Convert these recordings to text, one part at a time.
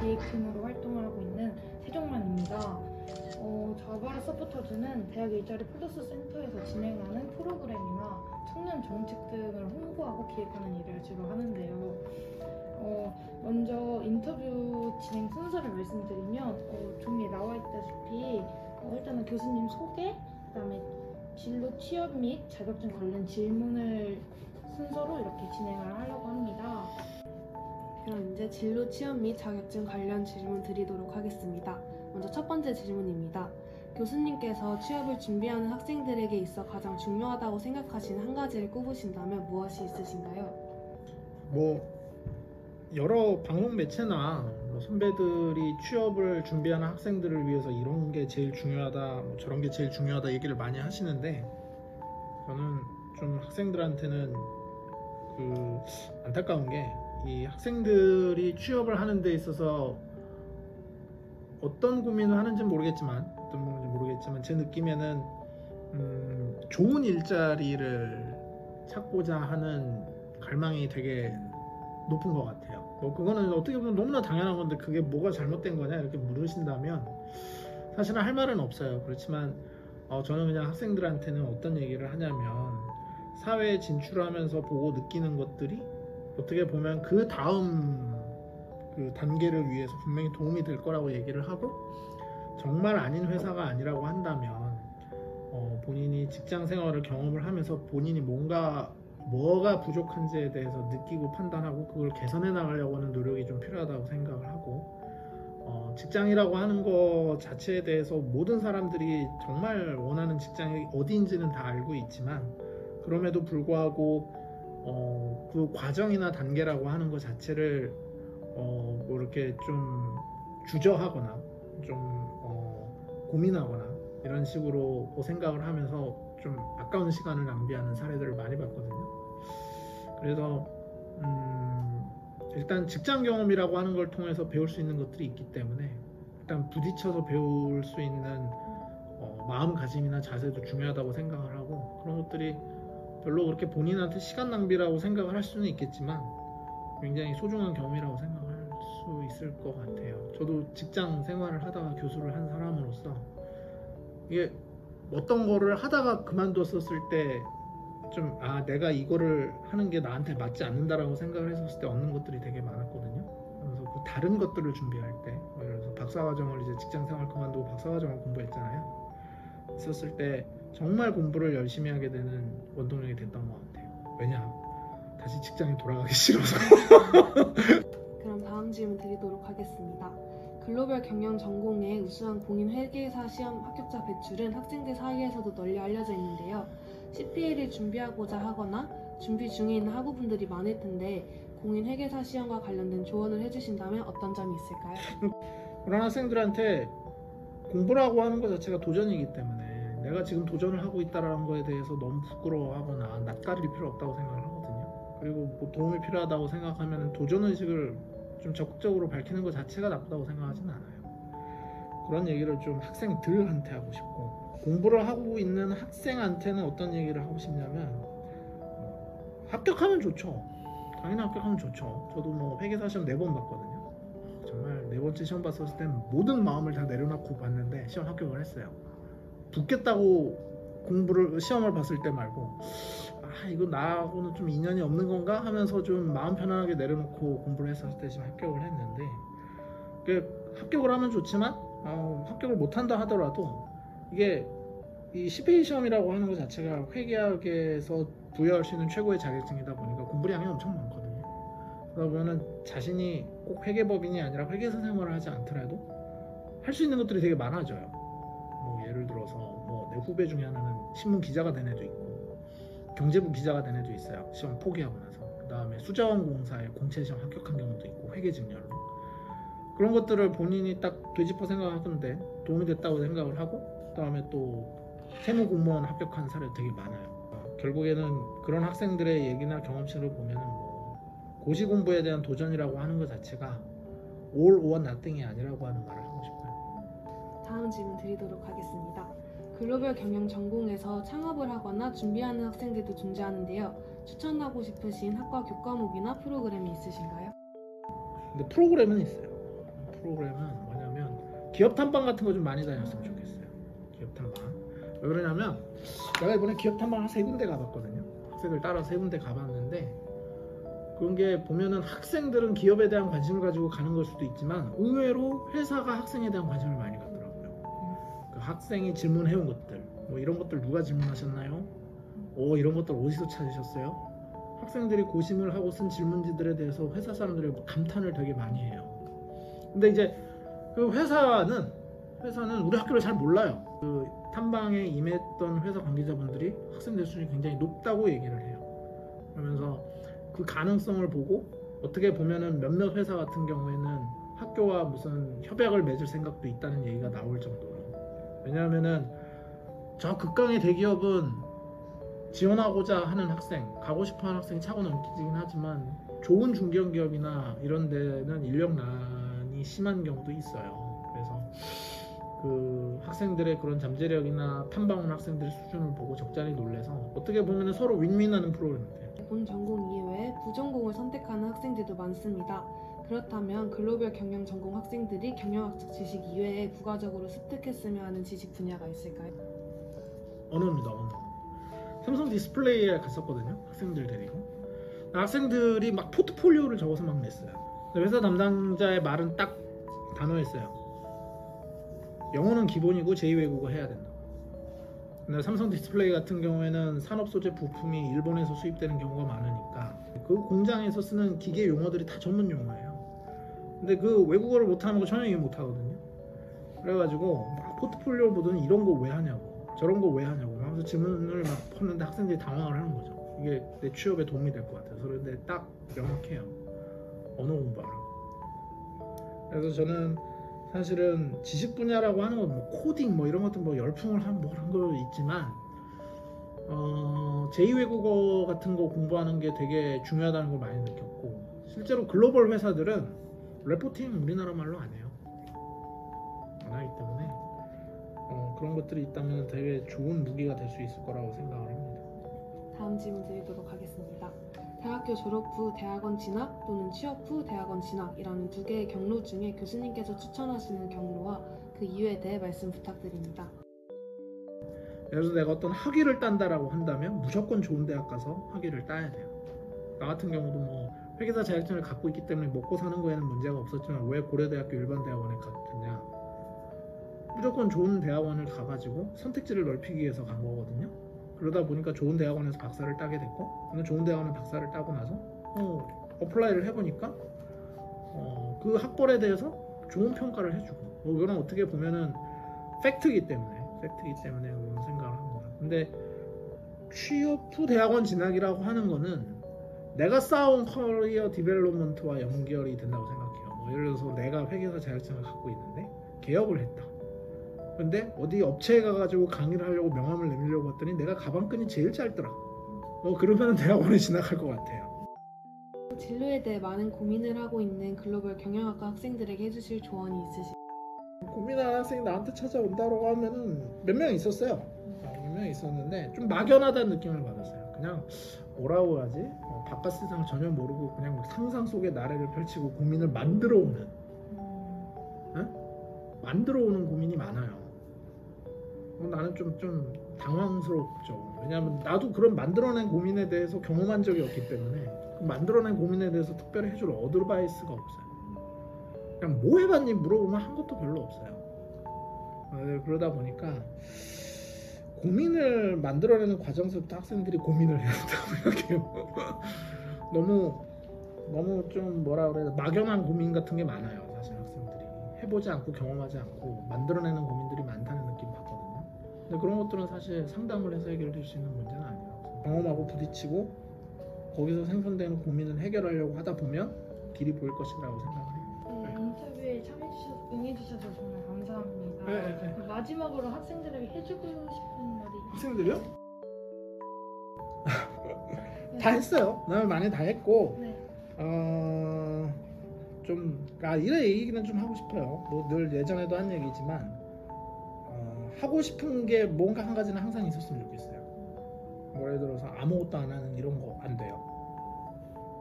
기획팀으로 활동을 하고 있는 세종만입니다. 자바라 서포터즈는 대학 일자리 플러스 센터에서 진행하는 프로그램이나 청년 정책 등을 홍보하고 기획하는 일을 주로 하는데요. 먼저 인터뷰 진행 순서를 말씀드리면 종이에 나와 있다시피 일단은 교수님 소개, 그다음에 진로 취업 및 자격증 관련 질문을 순서로 이렇게 진행을 하려고 합니다. 그럼 이제 진로 취업 및 자격증 관련 질문 드리도록 하겠습니다. 먼저 첫 번째 질문입니다. 교수님께서 취업을 준비하는 학생들에게 있어 가장 중요하다고 생각하시는 한 가지를 꼽으신다면 무엇이 있으신가요? 여러 방송 매체나 선배들이 취업을 준비하는 학생들을 위해서 이런 게 제일 중요하다, 저런 게 제일 중요하다 얘기를 많이 하시는데, 저는 좀 학생들한테는 안타까운 게, 이 학생들이 취업을 하는 데 있어서 어떤 고민을 하는지 모르겠지만 제 느낌에는 좋은 일자리를 찾고자 하는 갈망이 되게 높은 것 같아요. 그거는 어떻게 보면 너무나 당연한 건데 그게 뭐가 잘못된 거냐 이렇게 물으신다면 사실은 할 말은 없어요. 그렇지만 저는 그냥 학생들한테는 어떤 얘기를 하냐면, 사회에 진출하면서 보고 느끼는 것들이 어떻게 보면 그 다음 단계를 위해서 분명히 도움이 될 거라고 얘기를 하고, 정말 아닌 회사가 아니라고 한다면 본인이 직장 생활을 경험을 하면서 본인이 뭐가 부족한지에 대해서 느끼고 판단하고 그걸 개선해 나가려고 하는 노력이 좀 필요하다고 생각을 하고, 직장이라고 하는 것 자체에 대해서 모든 사람들이 정말 원하는 직장이 어디인지는 다 알고 있지만, 그럼에도 불구하고 그 과정이나 단계라고 하는 것 자체를 이렇게 좀 주저하거나 좀 고민하거나 이런 식으로 생각을 하면서 좀 아까운 시간을 낭비하는 사례들을 많이 봤거든요. 그래서 일단 직장 경험이라고 하는 걸 통해서 배울 수 있는 것들이 있기 때문에 일단 부딪혀서 배울 수 있는 마음가짐이나 자세도 중요하다고 생각을 하고, 그런 것들이 별로 그렇게 본인한테 시간 낭비라고 생각을 할 수는 있겠지만 굉장히 소중한 경험이라고 생각할 수 있을 것 같아요. 저도 직장 생활을 하다가 교수를 한 사람으로서 이게 어떤 거를 하다가 그만뒀었을 때 좀 내가 이거를 하는 게 나한테 맞지 않는다라고 생각을 했었을 때 얻는 것들이 되게 많았거든요. 그래서 그 다른 것들을 준비할 때, 예를 들어서 박사과정을 이제 직장 생활 그만두고 박사과정을 공부했잖아요. 있었을 때 정말 공부를 열심히 하게 되는 원동력이 됐던 것 같아요. 왜냐? 다시 직장에 돌아가기 싫어서. 그럼 다음 질문 드리도록 하겠습니다. 글로벌 경영 전공의 우수한 공인 회계사 시험 합격자 배출은 학생들 사이에서도 널리 알려져 있는데요. CPA를 준비하고자 하거나 준비 중에 있는 학우분들이 많을 텐데, 공인 회계사 시험과 관련된 조언을 해주신다면 어떤 점이 있을까요? 그런 학생들한테 공부라고 하는 것 자체가 도전이기 때문에 내가 지금 도전을 하고 있다는 거에 대해서 너무 부끄러워하거나 낯가릴 필요 없다고 생각을 하거든요. 그리고 도움이 필요하다고 생각하면 도전의식을 좀 적극적으로 밝히는 것 자체가 나쁘다고 생각하지는 않아요. 그런 얘기를 좀 학생들한테 하고 싶고, 공부를 하고 있는 학생한테는 어떤 얘기를 하고 싶냐면, 합격하면 좋죠. 당연히 합격하면 좋죠. 저도 회계사 시험 4번 봤거든요. 정말 4번째 시험 봤었을 땐 모든 마음을 다 내려놓고 봤는데 시험 합격을 했어요. 붙겠다고 시험을 봤을 때 말고 이거 나하고는 좀 인연이 없는 건가 하면서 좀 마음 편안하게 내려놓고 공부를 했었을 때 지금 합격을 했는데, 합격을 하면 좋지만 합격을 못한다 하더라도 이게 이 CPA 시험이라고 하는 것 자체가 회계학에서 부여할 수 있는 최고의 자격증이다 보니까 공부량이 엄청 많거든요. 그러면은 자신이 꼭 회계법인이 아니라 회계사 생활을 하지 않더라도 할 수 있는 것들이 되게 많아져요. 예를 들어서 내 후배 중에 하나는 신문 기자가 된 애도 있고 경제부 기자가 된 애도 있어요. 시험 포기하고 나서. 그 다음에 수자원공사에 공채 시험 합격한 경우도 있고, 회계 증렬로. 그런 것들을 본인이 딱 되짚어 생각하던데 도움이 됐다고 생각을 하고, 그 다음에 또 세무공무원 합격한 사례 되게 많아요. 결국에는 그런 학생들의 얘기나 경험치를 보면은 고시 공부에 대한 도전이라고 하는 것 자체가 all or nothing이 아니라고 하는 말을 하고 싶어요. 다음 질문 드리도록 하겠습니다. 글로벌 경영 전공에서 창업을 하거나 준비하는 학생들도 존재하는데요. 추천하고 싶으신 학과 교과목이나 프로그램이 있으신가요? 근데 프로그램은 있어요. 프로그램은 뭐냐면 기업 탐방 같은 거 좀 많이 다녔으면 좋겠어요. 기업 탐방. 왜 그러냐면 내가 이번에 기업 탐방 한 3군데 가봤거든요. 학생들 따라서 3군데 가봤는데 그런 게 보면은 학생들은 기업에 대한 관심을 가지고 가는 걸 수도 있지만 의외로 회사가 학생에 대한 관심을 많이 갖더라고요. 그 학생이 질문해온 것들 뭐 이런 것들 누가 질문하셨나요? 이런 것들 어디서 찾으셨어요? 학생들이 고심을 하고 쓴 질문지들에 대해서 회사 사람들이 감탄을 되게 많이 해요. 근데 이제 그 회사는 우리 학교를 잘 몰라요. 그 탐방에 임했던 회사 관계자분들이 학생들 수준이 굉장히 높다고 얘기를 해요. 그러면서 그 가능성을 보고 어떻게 보면은 몇몇 회사 같은 경우에는 학교와 무슨 협약을 맺을 생각도 있다는 얘기가 나올 정도로. 왜냐하면은 저 극강의 대기업은 지원하고자 하는 학생, 가고 싶어하는 학생이 차고 넘치긴 하지만 좋은 중견기업이나 이런 데는 인력난이 심한 경우도 있어요. 그래서 그 학생들의 그런 잠재력이나 탐방 온 학생들의 수준을 보고 적잖이 놀래서 어떻게 보면 서로 윈윈하는 프로그램 같아요. 본 전공 이외에 부전공을 선택하는 학생들도 많습니다. 그렇다면 글로벌 경영 전공 학생들이 경영학적 지식 이외에 부가적으로 습득했으면 하는 지식 분야가 있을까요? 언어입니다. 언어. 삼성 디스플레이에 갔었거든요. 학생들 데리고. 학생들이 막 포트폴리오를 적어서 막 냈어요. 회사 담당자의 말은 딱 단어였어요. 영어는 기본이고 제2외국어 해야 된다. 근데 삼성 디스플레이 같은 경우에는 산업 소재 부품이 일본에서 수입되는 경우가 많으니까 그 공장에서 쓰는 기계 용어들이 다 전문 용어예요. 근데 그 외국어를 못하는 거 전혀 이해 못하거든요. 그래가지고 막 포트폴리오 보더니 이런 거 왜 하냐고 저런 거 왜 하냐고 하면서 질문을 막 푸는데 학생들이 당황을 하는 거죠. 이게 내 취업에 도움이 될 것 같아서. 그런데 딱 명확해요. 언어 공부하라고. 그래서 저는 사실은 지식 분야라고 하는 건 뭐 코딩 뭐 이런 것들 뭐 열풍을 한 뭐 그런 거 있지만 제2외국어 같은 거 공부하는 게 되게 중요하다는 걸 많이 느꼈고 실제로 글로벌 회사들은 레포팅 우리나라 말로 안 해요. 안 하기 때문에 그런 것들이 있다면 되게 좋은 무기가 될 수 있을 거라고 생각을 합니다. 다음 질문 드리도록 하겠습니다. 대학교 졸업 후 대학원 진학 또는 취업 후 대학원 진학이라는 두 개의 경로 중에 교수님께서 추천하시는 경로와 그 이유에 대해 말씀 부탁드립니다. 예를 들어서 내가 어떤 학위를 딴다라고 한다면 무조건 좋은 대학 가서 학위를 따야 돼요. 나 같은 경우도 뭐 회계사 자격증을 갖고 있기 때문에 먹고 사는 거에는 문제가 없었지만 왜 고려대학교 일반대학원에 갔느냐. 무조건 좋은 대학원을 가가지고 선택지를 넓히기 위해서 간 거거든요. 그러다 보니까 좋은 대학원에서 박사를 따게 됐고 근데 좋은 대학원에 박사를 따고 나서 어플라이를 해보니까 그 학벌에 대해서 좋은 평가를 해주고 이거는 어떻게 보면은 팩트이기 때문에 그런 생각을 합니다. 근데 취업 후 대학원 진학이라고 하는 거는 내가 쌓아온 커리어 디벨롭먼트와 연결이 된다고 생각해요. 뭐 예를 들어서 내가 회계사 자격증을 갖고 있는데 개업을 했다. 근데 어디 업체에 가가지고 강의를 하려고 명함을 내밀려고 했더니 내가 가방끈이 제일 짧더라. 그러면 대학원에 진학할 것 같아요. 진로에 대해 많은 고민을 하고 있는 글로벌 경영학과 학생들에게 해주실 조언이 있으실까요? 고민하는 학생이 나한테 찾아온다고 하면은 몇 명 있었어요. 몇 명 있었는데 좀 막연하다는 느낌을 받았어요. 그냥 뭐라고 하지? 바깥 세상을 전혀 모르고 그냥 상상 속의 나래를 펼치고 고민을 만들어 오는 고민이 많아요. 나는 좀 당황스럽죠. 왜냐하면 나도 그런 만들어낸 고민에 대해서 경험한 적이 없기 때문에 그 만들어낸 고민에 대해서 특별히 해줄 어드바이스가 없어요. 그냥 뭐 해봤니 물어보면 한 것도 별로 없어요. 그러다 보니까 고민을 만들어내는 과정에서부터 학생들이 고민을 해야 된다고 생각해요. 너무 좀 뭐라 그래야 돼 막연한 고민 같은 게 많아요. 사실 학생들이 해보지 않고 경험하지 않고 만들어내는 고민들이 많다는 느낌 받거든요. 근데 그런 것들은 사실 상담을 해서 해결될 수 있는 문제는 아니에요. 경험하고 부딪히고 거기서 생성되는 고민을 해결하려고 하다 보면 길이 보일 것이라고 생각을 해요. 인터뷰에 응해주셔서 정말 감사합니다. 네. 마지막으로 학생들에게 해주고 싶은 말이 학생들이요? 다 했어요. 나는 많이 다 했고 네. 이런 얘기는 좀 하고 싶어요. 뭐 늘 예전에도 한 얘기지만 하고 싶은 게 뭔가 한 가지는 항상 있었으면 좋겠어요. 뭐 예를 들어서 아무것도 안 하는 이런 거 안 돼요.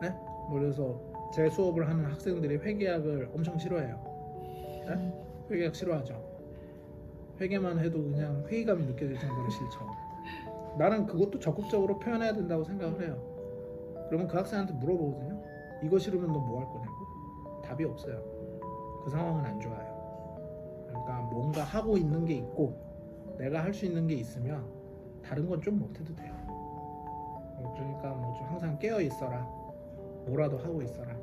네? 뭐 그래서 제 수업을 하는 학생들이 회계학을 엄청 싫어해요. 회계학 싫어하죠. 회계만 해도 그냥 회의감이 느껴질 정도로 싫죠. 나는 그것도 적극적으로 표현해야 된다고 생각을 해요. 그러면 그 학생한테 물어보거든요. 이거 싫으면 너 뭐 할 거냐고. 답이 없어요. 그 상황은 안 좋아요. 그러니까 뭔가 하고 있는 게 있고 내가 할 수 있는 게 있으면 다른 건 좀 못해도 돼요. 그러니까 뭐 좀 항상 깨어 있어라. 뭐라도 하고 있어라.